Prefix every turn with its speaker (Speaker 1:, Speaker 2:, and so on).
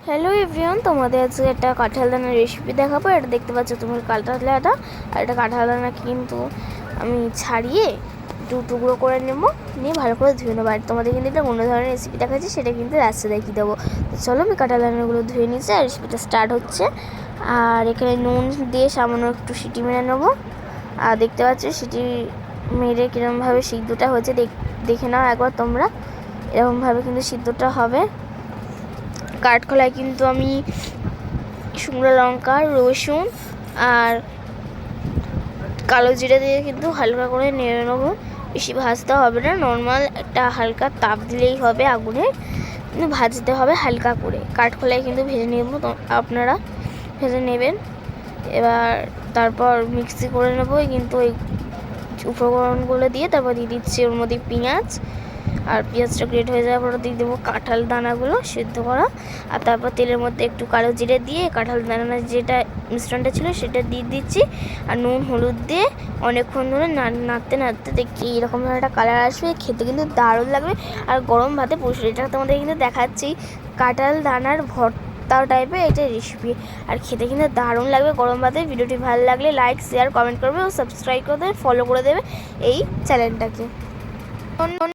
Speaker 1: Hello everyone, তোমাদের আজকে একটা কাঁঠাল দানার রেসিপি দেখাবো। এটা দেখতে পাচ্ছ তুমি কাঁঠাল দানা, আর এটা কাঁঠাল দানা কিন্তু আমি ছাড়িয়ে টুকরো করে নেবো, নিয়ে ভালো করে ধুয়ে নেবো। আর তোমাদের কিন্তু একটা অন্য ধরনের রেসিপি দেখাচ্ছি, সেটা কিন্তু রাস্তা দেখিয়ে দেবো। তো চলো আমি কাঁঠাল দানাগুলো ধুয়ে নিচ্ছি আর রেসিপিটা স্টার্ট হচ্ছে। আর এখানে নুন দিয়ে সামান্য একটু সিটি মেরে নেবো। আর দেখতে পাচ্ছ সিটি মেরে কীরকমভাবে সিদ্ধটা হয়েছে দেখে নাও একবার তোমরা। এরকমভাবে কিন্তু সিদ্ধটা হবে। কাঠকলায় কিন্তু আমি শুকনো লঙ্কা, রসুন আর কালো জিরে দিয়ে কিন্তু হালকা করে নেড়ে নেবো। বেশি ভাজতে হবে না, নর্মাল একটা হালকা তাপ দিলেই হবে আগুনে, কিন্তু ভাজতে হবে হালকা করে। কাঠকলায় কিন্তু ভেজে নেব, আপনারা ভেজে নেবেন। এবার তারপর মিক্সি করে নেবো কিন্তু ওই উপকরণগুলো দিয়ে। তারপর দিয়ে দিচ্ছি ওর মধ্যে পেঁয়াজ, আর পেঁয়াজটা গ্রেট হয়ে যাওয়ার পর দিয়ে দেবো কাঁঠাল দানাগুলো সিদ্ধ করা। আর তারপর তেলের মধ্যে একটু কালো জিরে দিয়ে কাঁঠাল দানা যেটা মিশ্রণটা ছিল সেটা দিয়ে দিচ্ছি। আর নুন হলুদ দিয়ে অনেকক্ষণ ধরে নাড়তে নাড়তে দেখি এরকম ধরনের একটা কালার আসবে, খেতে কিন্তু দারুণ লাগবে। আর গরম ভাতে পরিশোধ, এটা তোমাদের কিন্তু দেখাচ্ছি কাঁঠাল দানার ভর্তা টাইপের এটা রেসিপি, আর খেতে কিন্তু দারুণ লাগবে গরম ভাতে। ভিডিওটি ভালো লাগলে লাইক, শেয়ার, কমেন্ট করবে ও সাবস্ক্রাইব করে দেবে, ফলো করে দেবে এই চ্যানেলটাকে।